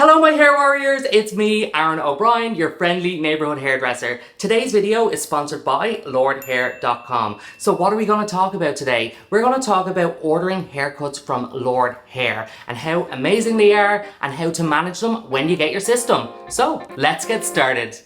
Hello my hair warriors, it's me, Aaron O'Brien, your friendly neighborhood hairdresser. Today's video is sponsored by Lordhair.com. So what are we going to talk about today? We're going to talk about ordering haircuts from Lordhair and how amazing they are and how to manage them when you get your system. So let's get started.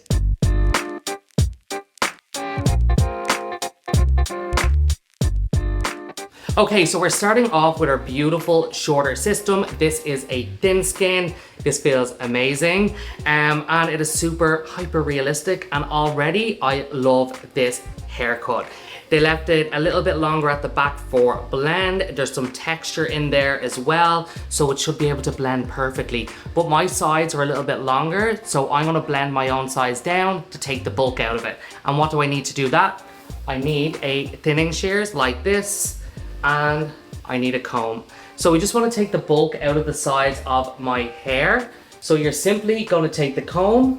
Okay, so we're starting off with our beautiful shorter system. This is a thin skin. This feels amazing and it is super hyper realistic, and already I love this haircut. They left it a little bit longer at the back for blend. There's some texture in there as well, so it should be able to blend perfectly. But my sides are a little bit longer, so I'm gonna blend my own sides down to take the bulk out of it. And what do I need to do that? I need a thinning shears like this, and I need a comb. So we just want to take the bulk out of the sides of my hair. So you're simply going to take the comb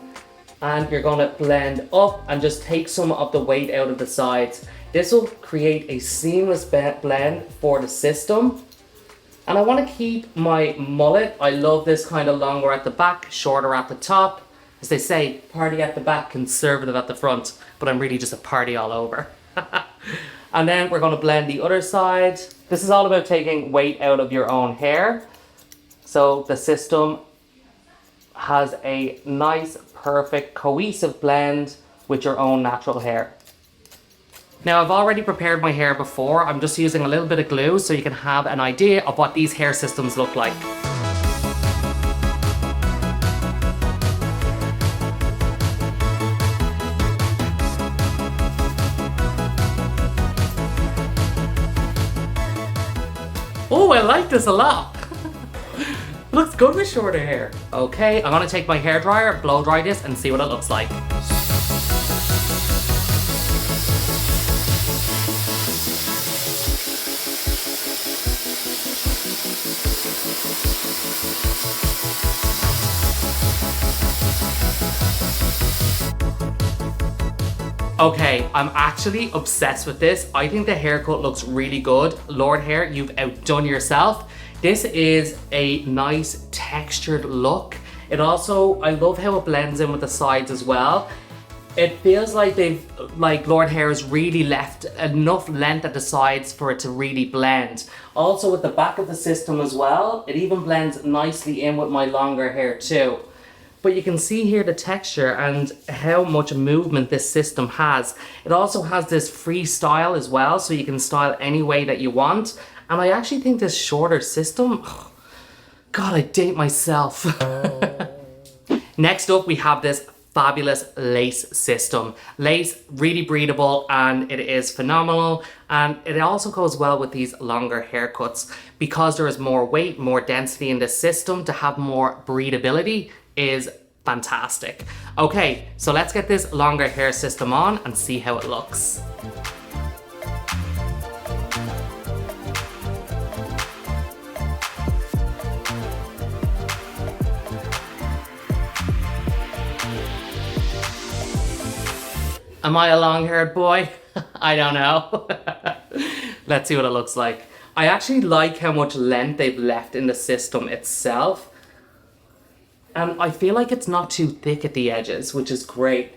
and you're going to blend up and just take some of the weight out of the sides. This will create a seamless blend for the system. And I want to keep my mullet. I love this kind of longer at the back, shorter at the top. As they say, party at the back, conservative at the front, but I'm really just a party all over. And then we're going to blend the other side. This is all about taking weight out of your own hair. So the system has a nice, perfect, cohesive blend with your own natural hair. Now I've already prepared my hair before. I'm just using a little bit of glue so you can have an idea of what these hair systems look like. Oh, I like this a lot. Looks good with shorter hair. Okay, I'm gonna take my hairdryer, blow dry this, and see what it looks like. Okay, I'm actually obsessed with this. I think the haircut looks really good. Lordhair, you've outdone yourself. This is a nice textured look. It also, I love how it blends in with the sides as well. It feels like Lordhair has really left enough length at the sides for it to really blend. Also with the back of the system as well, it even blends nicely in with my longer hair too. But you can see here the texture and how much movement this system has. It also has this free style as well, so you can style any way that you want. And I actually think this shorter system, oh, God, I date myself. Next up, we have this fabulous lace system. Lace, really breathable, and it is phenomenal. And it also goes well with these longer haircuts because there is more weight, more density in this system. To have more breathability is fantastic. Okay, so let's get this longer hair system on and see how it looks. Am I a long-haired boy? I don't know. Let's see what it looks like. I actually like how much length they've left in the system itself. And I feel like it's not too thick at the edges, which is great.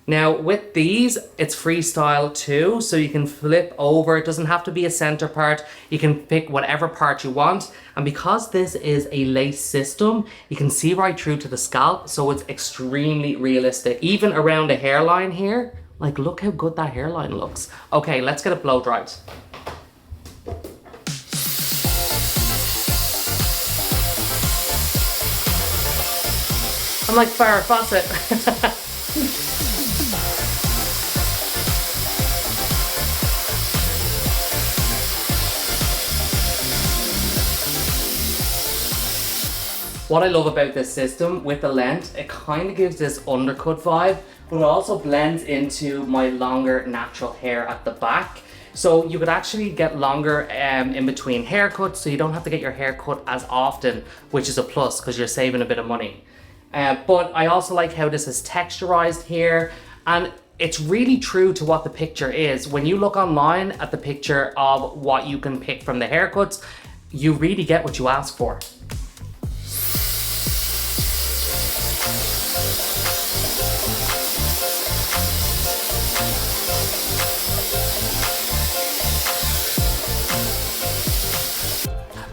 Now with these, it's freestyle too, so you can flip over. It doesn't have to be a center part. You can pick whatever part you want. And because this is a lace system, you can see right through to the scalp, so it's extremely realistic. Even around the hairline here, like look how good that hairline looks. Okay, let's get it blow dried. I'm like Farrah Fawcett. What I love about this system with the length, it kind of gives this undercut vibe, but it also blends into my longer natural hair at the back. So you could actually get longer in between haircuts, so you don't have to get your hair cut as often, which is a plus because you're saving a bit of money. But I also like how this is texturized here, and it's really true to what the picture is. When you look online at the picture of what you can pick from the haircuts, you really get what you ask for.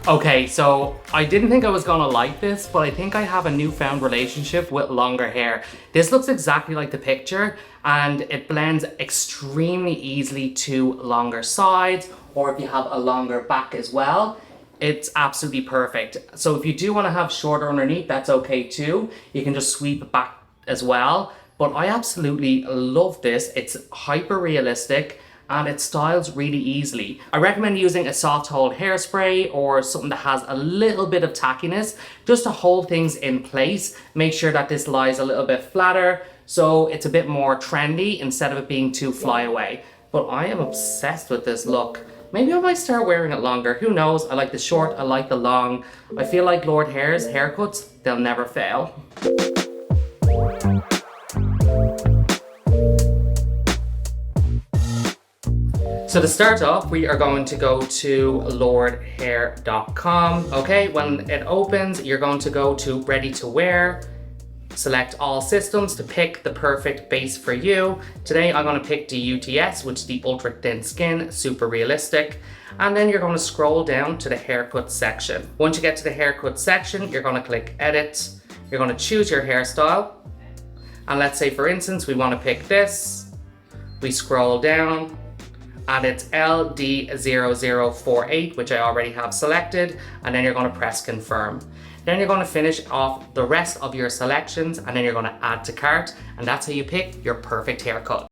Okay, so I didn't think I was gonna like this, but I think I have a newfound relationship with longer hair. This looks exactly like the picture, and it blends extremely easily to longer sides, or if you have a longer back as well, it's absolutely perfect. So if you do wanna have shorter underneath, that's okay too. You can just sweep it back as well. But I absolutely love this. It's hyper realistic and it styles really easily. I recommend using a soft hold hairspray or something that has a little bit of tackiness just to hold things in place. Make sure that this lies a little bit flatter so it's a bit more trendy instead of it being too fly away. But I am obsessed with this look. Maybe I might start wearing it longer. Who knows? I like the short, I like the long. I feel like Lordhair's haircuts, they'll never fail. So to start off, we are going to go to lordhair.com. Okay, when it opens, you're going to go to ready to wear, select all systems to pick the perfect base for you. Today, I'm gonna pick the UTS, which is the ultra thin skin, super realistic. And then you're gonna scroll down to the haircut section. Once you get to the haircut section, you're gonna click edit. You're gonna choose your hairstyle. And let's say, for instance, we wanna pick this. We scroll down, and it's LD0048, which I already have selected, and then you're gonna press confirm. Then you're gonna finish off the rest of your selections, and then you're gonna add to cart, and that's how you pick your perfect haircut.